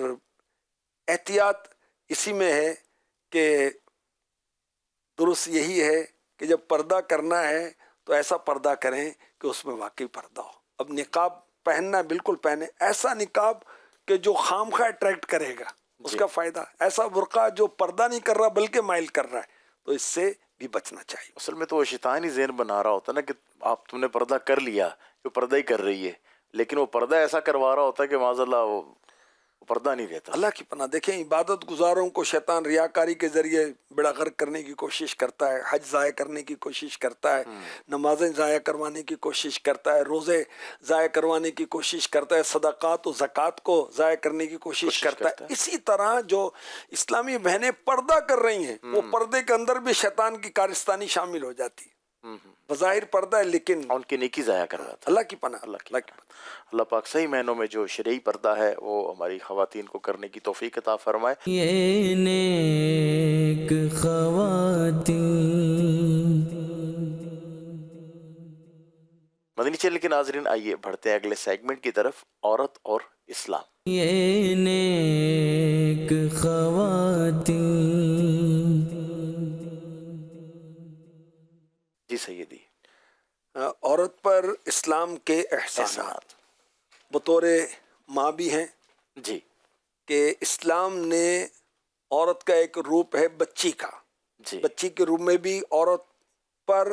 [SPEAKER 3] احتیاط اسی میں ہے کہ درست یہی ہے کہ جب پردہ کرنا ہے تو ایسا پردہ کریں کہ اس میں واقعی پردہ ہو. اب نقاب پہننا بالکل پہنے, ایسا نقاب کہ جو خام خواہ اٹریکٹ کرے گا, اس کا فائدہ. ایسا برقع جو پردہ نہیں کر رہا بلکہ مائل کر رہا ہے, تو اس سے بھی بچنا چاہیے.
[SPEAKER 2] اصل میں تو وہ شیطان ہی ذہن بنا رہا ہوتا ہے نا کہ تم نے پردہ کر لیا, جو پردہ ہی کر رہی ہے, لیکن وہ پردہ ایسا کروا رہا ہوتا ہے کہ معاذ اللہ وہ پردہ نہیں دیتا.
[SPEAKER 3] اللہ کی پناہ. دیکھیں عبادت گزاروں کو شیطان ریاکاری کے ذریعے بیڑا غرق کرنے کی کوشش کرتا ہے, حج ضائع کرنے کی کوشش کرتا ہے, نمازیں ضائع کروانے کی کوشش کرتا ہے, روزے ضائع کروانے کی کوشش کرتا ہے, صدقات و زکوٰۃ کو ضائع کرنے کی کوشش کرتا ہے. اسی طرح جو اسلامی بہنیں پردہ کر رہی ہیں, وہ پردے کے اندر بھی شیطان کی کارستانی شامل ہو جاتی ہے. بظاہر پردہ ہے لیکن
[SPEAKER 2] ان کی نیکی ضائع کرواتا.
[SPEAKER 3] اللہ کی پناہ.
[SPEAKER 2] اللہ پاک صحیح معنوں میں جو شرعی پردہ ہے وہ ہماری خواتین کو کرنے کی توفیق عطا فرمائے.
[SPEAKER 1] یہ نیک خواتین.
[SPEAKER 2] مدنی چینل کے ناظرین, آئیے بڑھتے ہیں اگلے سیگمنٹ کی طرف, عورت اور اسلام.
[SPEAKER 1] یہ نیک خواتین.
[SPEAKER 2] جی سیدی.
[SPEAKER 3] عورت پر اسلام کے احسانات بطور ماں بھی ہیں.
[SPEAKER 2] جی,
[SPEAKER 3] کہ اسلام نے عورت کا ایک روپ ہے بچی کا,
[SPEAKER 2] جی,
[SPEAKER 3] بچی کے روپ میں بھی عورت پر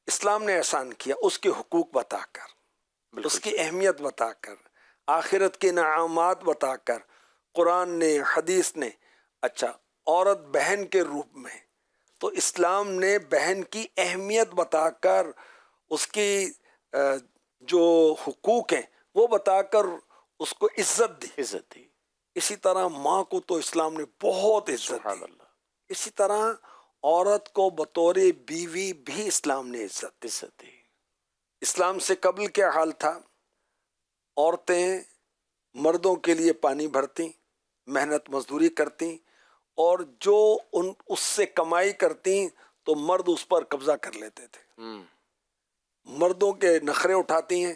[SPEAKER 3] اسلام نے احسان کیا, اس کے حقوق بتا کر, اس کی اہمیت بتا کر, آخرت کے انعامات بتا کر, قرآن نے, حدیث نے. اچھا, عورت بہن کے روپ میں تو اسلام نے بہن کی اہمیت بتا کر, اس کی جو حقوق ہیں وہ بتا کر اس کو عزت دی. اسی طرح ماں کو تو اسلام نے بہت عزت دی. اسی طرح عورت کو بطور بیوی بھی اسلام نے عزت دی. اسلام سے قبل کیا حال تھا؟ عورتیں مردوں کے لیے پانی بھرتی، محنت مزدوری کرتی، اور جو اس سے کمائی کرتی تو مرد اس پر قبضہ کر لیتے تھے. مردوں کے نخرے اٹھاتی ہیں،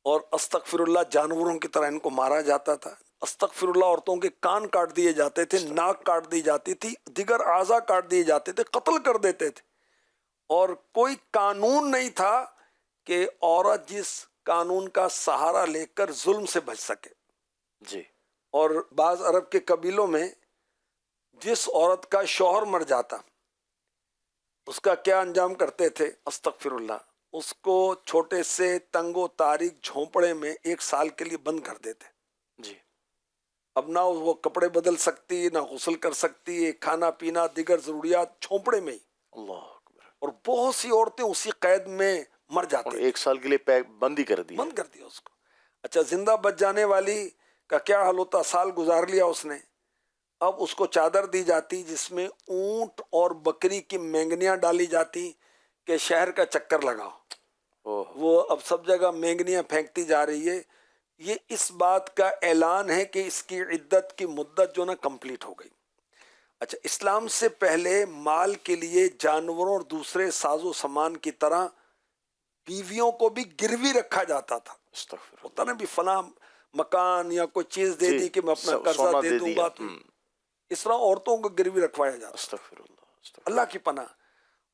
[SPEAKER 3] اور استغفر اللہ جانوروں کی طرح ان کو مارا جاتا تھا. استغفر اللہ عورتوں کے کان کاٹ دیے جاتے تھے، ناک کاٹ دی جاتی تھی، دیگر اعضاء کاٹ دیے جاتے تھے، قتل کر دیتے تھے. اور کوئی قانون نہیں تھا کہ عورت جس قانون کا سہارا لے کر ظلم سے بچ سکے.
[SPEAKER 2] جی.
[SPEAKER 3] اور بعض عرب کے قبیلوں میں جس عورت کا شوہر مر جاتا اس کا کیا انجام کرتے تھے؟ استغفر اللہ، اس کو چھوٹے سے تنگ و تاریک جھونپڑے میں 1 سال کے لیے بند کر دیتے.
[SPEAKER 2] جی.
[SPEAKER 3] اب نہ وہ کپڑے بدل سکتی، نہ غسل کر سکتی، کھانا پینا دیگر ضروریات جھونپڑے میں ہی.
[SPEAKER 2] اللہ اکبر.
[SPEAKER 3] اور بہت سی عورتیں اسی قید میں مر
[SPEAKER 2] اور
[SPEAKER 3] جاتی.
[SPEAKER 2] 1 سال کے لیے بند ہی کر دیا.
[SPEAKER 3] بند کر دیا اس کو. اچھا، زندہ بچ جانے والی کا کیا حال ہوتا؟ سال گزار لیا اس نے، اب اس کو چادر دی جاتی جس میں اونٹ اور بکری کی مینگنیاں ڈالی جاتی کہ شہر کا چکر لگاؤ. وہ اب سب جگہ مینگنیاں پھینکتی جا رہی ہے. یہ اس بات کا اعلان ہے کہ اس کی عدت کی مدت جو نا کمپلیٹ ہو گئی. اچھا، اسلام سے پہلے مال کے لیے جانوروں اور دوسرے ساز و سامان کی طرح بیویوں کو بھی گروی رکھا جاتا تھا. ہوتا نا بھی فلاں مکان یا کوئی چیز دے دی کہ میں اپنا قرضہ دے دوں گا، تو اس طرح عورتوں کو گروی رکھوایا جاتا. اللہ کی پناہ.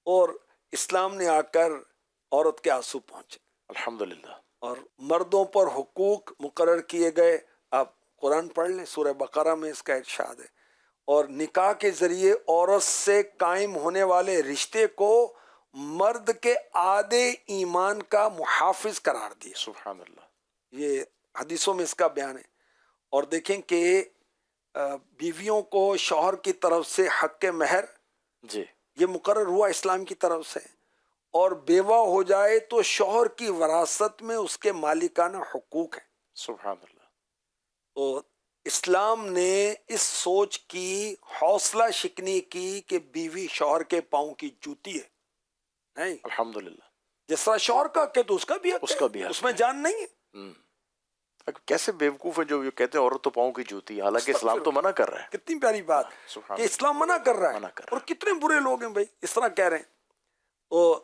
[SPEAKER 3] اور اسلام نے آ کر عورت کے آنسو پہنچے
[SPEAKER 2] الحمدللہ.
[SPEAKER 3] اور مردوں پر حقوق مقرر کیے گئے. آپ قرآن پڑھ لیں، سورہ بقرہ میں اس کا ارشاد ہے. اور نکاح کے ذریعے عورت سے قائم ہونے والے رشتے کو مرد کے آدھے ایمان کا محافظ قرار دیا.
[SPEAKER 2] سبحان اللہ.
[SPEAKER 3] یہ حدیثوں میں اس کا بیان ہے. اور دیکھیں کہ بیویوں کو شوہر کی طرف سے حق مہر
[SPEAKER 2] جی
[SPEAKER 3] یہ مقرر ہوا اسلام کی طرف سے، اور بیوہ ہو جائے تو شوہر کی وراثت میں اس کے مالکانہ حقوق ہیں.
[SPEAKER 2] سبحان اللہ.
[SPEAKER 3] تو اسلام نے اس سوچ کی حوصلہ شکنی کی کہ بیوی شوہر کے پاؤں کی جوتی ہے. نہیں،
[SPEAKER 2] الحمدللہ.
[SPEAKER 3] جس طرح شوہر کا کہ تو اس کا بھی حق
[SPEAKER 2] اس
[SPEAKER 3] ہے،
[SPEAKER 2] کا بھی حق
[SPEAKER 3] اس میں
[SPEAKER 2] ہے.
[SPEAKER 3] جان نہیں ہے.
[SPEAKER 2] کیسے بیوقوف ہیں جو یہ کہتے ہیں عورت تو پاؤں کی جوتی، حالانکہ اسلام تو منع کر رہا ہے.
[SPEAKER 3] کتنی پیاری بات
[SPEAKER 2] سبحان
[SPEAKER 3] کہ اسلام منع کر رہا
[SPEAKER 2] منع
[SPEAKER 3] ہے.
[SPEAKER 2] کر رہا
[SPEAKER 3] اور کتنے برے لوگ ہیں بھائی اس طرح کہہ رہے ہیں. تو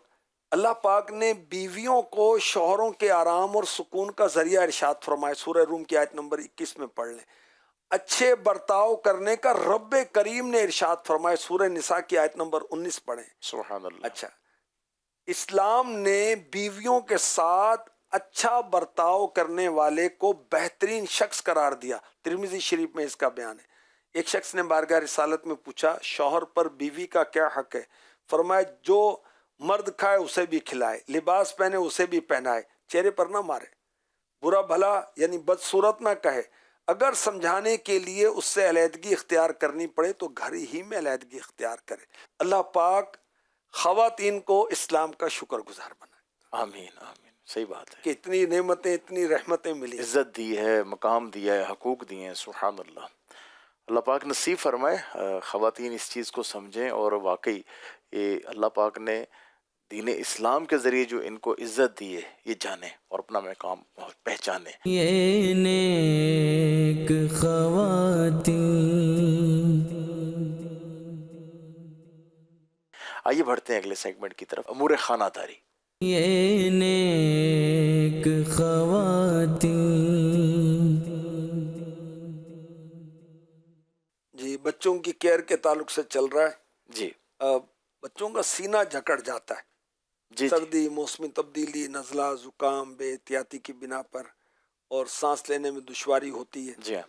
[SPEAKER 3] اللہ پاک نے بیویوں کو شوہروں کے آرام اور سکون کا ذریعہ ارشاد فرمائے. سورہ روم کی آیت نمبر 21 میں پڑھ لیں. اچھے برتاؤ کرنے کا رب کریم نے ارشاد فرمائے. سورہ نساء کی آیت نمبر 19 پڑھیں.
[SPEAKER 2] سبحان اللہ.
[SPEAKER 3] اچھا، اسلام نے بیویوں کے ساتھ اچھا برتاؤ کرنے والے کو بہترین شخص قرار دیا. ترمذی شریف میں اس کا بیان ہے. ایک شخص نے بارگاہ رسالت میں پوچھا شوہر پر بیوی کا کیا حق ہے؟ فرمایا جو مرد کھائے اسے بھی کھلائے، لباس پہنے اسے بھی پہنائے، چہرے پر نہ مارے، برا بھلا یعنی بدصورت نہ کہے. اگر سمجھانے کے لیے اس سے علیحدگی اختیار کرنی پڑے تو گھر ہی میں علیحدگی اختیار کرے. اللہ پاک خواتین کو اسلام کا شکر گزار بنائے.
[SPEAKER 2] آمین آمین. صحیح بات ہے
[SPEAKER 3] کہ اتنی نعمتیں اتنی رحمتیں ملی،
[SPEAKER 2] عزت دی ہے، مقام دیا ہے، حقوق دیے ہیں. سبحان اللہ. اللہ پاک نصیب فرمائے خواتین اس چیز کو سمجھیں اور واقعی یہ اللہ پاک نے دین اسلام کے ذریعے جو ان کو عزت دی ہے یہ جانیں اور اپنا مقام پہچانیں.
[SPEAKER 1] یہ نیک خواتین.
[SPEAKER 2] آئیے بڑھتے ہیں اگلے سیگمنٹ کی طرف، امور خانہ داری.
[SPEAKER 1] یہ نیک خواتین.
[SPEAKER 3] جی بچوں کی کیئر کے تعلق سے چل رہا ہے.
[SPEAKER 2] جی
[SPEAKER 3] بچوں کا سینہ جکڑ جاتا ہے،
[SPEAKER 2] جی
[SPEAKER 3] سردی، موسمی تبدیلی، نزلہ، زکام بے احتیاطی کی بنا پر، اور سانس لینے میں دشواری ہوتی ہے.
[SPEAKER 2] جی ہاں.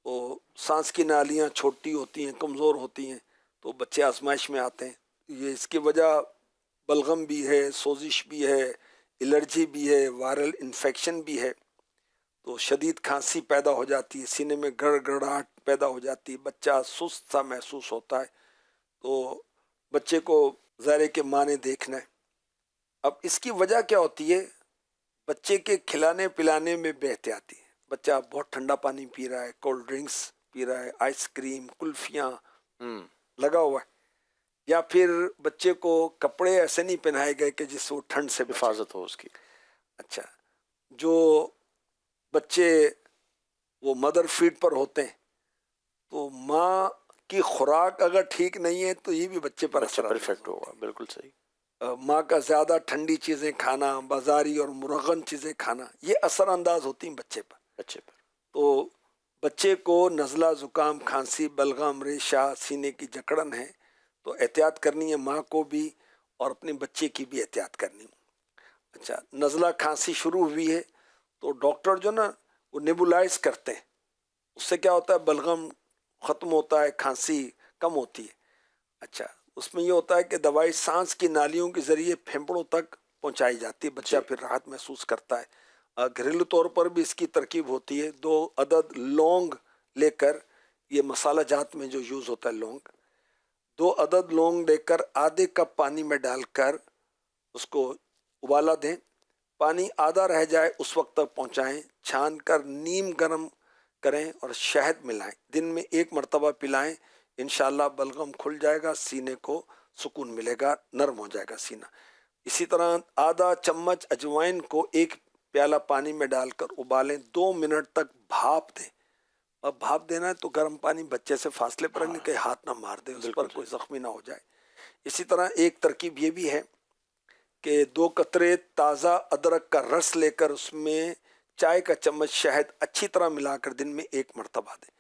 [SPEAKER 3] وہ سانس کی نالیاں چھوٹی ہوتی ہیں، کمزور ہوتی ہیں، تو بچے آزمائش میں آتے ہیں. یہ اس کی وجہ بلغم بھی ہے، سوزش بھی ہے، الرجی بھی ہے، وائرل انفیکشن بھی ہے. تو شدید کھانسی پیدا ہو جاتی ہے، سینے میں گڑ گڑاہٹ پیدا ہو جاتی ہے، بچہ سست سا محسوس ہوتا ہے. تو بچے کو ظاہر کے ماں نے دیکھنا ہے. اب اس کی وجہ کیا ہوتی ہے؟ بچے کے کھلانے پلانے میں بے احتیاطی. بچہ بہت ٹھنڈا پانی پی رہا ہے، کولڈ ڈرنکس پی رہا ہے، آئس کریم، کلفیاں لگا ہوا ہے. یا پھر بچے کو کپڑے ایسے نہیں پہنائے گئے کہ جس سے وہ ٹھنڈ سے بچے.
[SPEAKER 2] حفاظت ہو اس کی.
[SPEAKER 3] اچھا، جو بچے وہ مدر فیڈ پر ہوتے ہیں تو ماں کی خوراک اگر ٹھیک نہیں ہے تو یہ بھی بچے پر
[SPEAKER 2] بچہ
[SPEAKER 3] اثر
[SPEAKER 2] پر افیکٹ ہوگا. بالکل صحیح.
[SPEAKER 3] ماں کا زیادہ ٹھنڈی چیزیں کھانا، بازاری اور مرغن چیزیں کھانا، یہ اثر انداز ہوتی ہیں بچے پر.
[SPEAKER 2] بچے پر.
[SPEAKER 3] تو بچے کو نزلہ، زکام، کھانسی، بلغم، ریشہ، سینے کی جکڑن ہے تو احتیاط کرنی ہے ماں کو بھی اور اپنے بچے کی بھی احتیاط کرنی ہے. اچھا، نزلہ کھانسی شروع ہوئی ہے تو ڈاکٹر جو نا وہ نیبولائز کرتے ہیں، اس سے کیا ہوتا ہے بلغم ختم ہوتا ہے، کھانسی کم ہوتی ہے. اچھا، اس میں یہ ہوتا ہے کہ دوائی سانس کی نالیوں کے ذریعے پھیپھڑوں تک پہنچائی جاتی ہے، بچہ پھر راحت محسوس کرتا ہے. گھریلو طور پر بھی اس کی ترکیب ہوتی ہے. 2 عدد لونگ لے کر، یہ مسالہ جات میں جو یوز ہوتا ہے لونگ، 2 عدد لونگ لے کر آدھے کپ پانی میں ڈال کر اس کو ابالا دیں. پانی آدھا رہ جائے اس وقت تک پہنچائیں، چھان کر نیم گرم کریں اور شہد ملائیں. دن میں 1 مرتبہ پلائیں. انشاءاللہ بلغم کھل جائے گا، سینے کو سکون ملے گا، نرم ہو جائے گا سینہ. اسی طرح آدھا چمچ اجوائن کو 1 پیالہ پانی میں ڈال کر ابالیں. 2 منٹ تک بھاپ دیں. اب بھاپ دینا ہے تو گرم پانی بچے سے فاصلے پر رکھیں کہ ہاتھ نہ مار دے، اس پر کوئی زخمی نہ ہو جائے. اسی طرح ایک ترکیب یہ بھی ہے کہ 2 قطرے تازہ ادرک کا رس لے کر اس میں چائے کا چمچ شہد اچھی طرح ملا کر دن میں 1 مرتبہ دیں.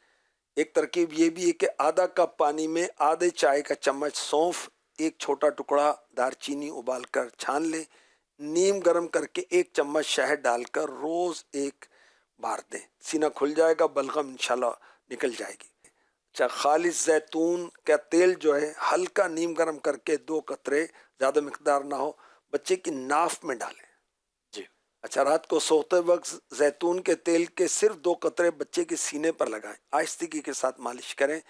[SPEAKER 3] ایک ترکیب یہ بھی ہے کہ آدھا کپ پانی میں آدھے چائے کا چمچ سونف، 1 چھوٹا ٹکڑا دار چینی ابال کر چھان لیں. نیم گرم کر کے 1 چمچ شہد ڈال کر روز 1 بار دیں. سینہ کھل جائے گا، بلغم انشاءاللہ نکل جائے گی. اچھا، خالص زیتون کا تیل جو ہے ہلکا نیم گرم کر کے 2 قطرے، زیادہ مقدار نہ ہو، بچے کی ناف میں ڈالیں.
[SPEAKER 2] جی.
[SPEAKER 3] اچھا، رات کو سوتے وقت زیتون کے تیل کے صرف 2 قطرے بچے کے سینے پر لگائیں. آہستگی کے ساتھ مالش کریں.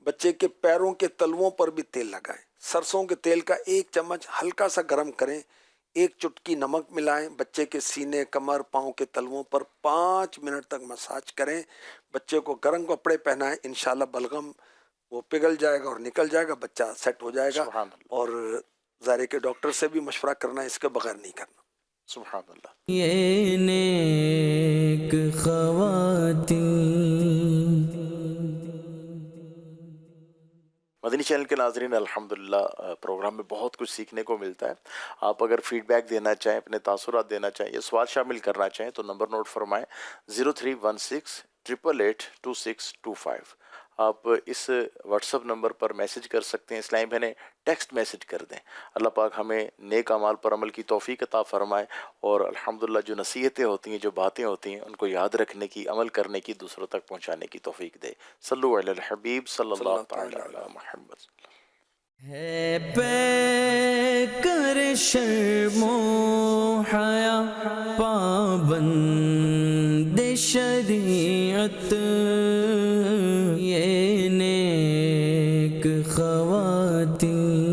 [SPEAKER 3] بچے کے پیروں کے تلووں پر بھی تیل لگائیں. سرسوں کے تیل کا 1 چمچ ہلکا سا گرم کریں. 1 چٹکی نمک ملائیں. بچے کے سینے، کمر، پاؤں کے تلووں پر 5 منٹ تک مساج کریں. بچے کو گرم کپڑے پہنائیں. انشاءاللہ بلغم وہ پگھل جائے گا اور نکل جائے گا، بچہ سیٹ ہو جائے گا.
[SPEAKER 2] سبحان اللہ.
[SPEAKER 3] اور ظاہر ہے کہ ڈاکٹر سے بھی مشورہ کرنا ہے، اس کے بغیر نہیں کرنا.
[SPEAKER 2] سبحان اللہ.
[SPEAKER 1] یہ نیک خواتین.
[SPEAKER 2] مدنی چینل کے ناظرین، الحمدللہ پروگرام میں بہت کچھ سیکھنے کو ملتا ہے. آپ اگر فیڈ بیک دینا چاہیں، اپنے تاثرات دینا چاہیں یا سوال شامل کرنا چاہیں تو نمبر نوٹ فرمائیں 0316882625. آپ اس واٹس اپ نمبر پر میسج کر سکتے ہیں. اسلامی بہنیں ٹیکسٹ میسج کر دیں. اللہ پاک ہمیں نیک اعمال پر عمل کی توفیق عطا فرمائے اور الحمدللہ جو نصیحتیں ہوتی ہیں، جو باتیں ہوتی ہیں، ان کو یاد رکھنے کی، عمل کرنے کی، دوسروں تک پہنچانے کی توفیق دے. صلو علی الحبیب صلی اللہ تعالی علی محمد.
[SPEAKER 1] ہے پے کر شرم و حیا پابند شریعت، یہ نیک خواتین.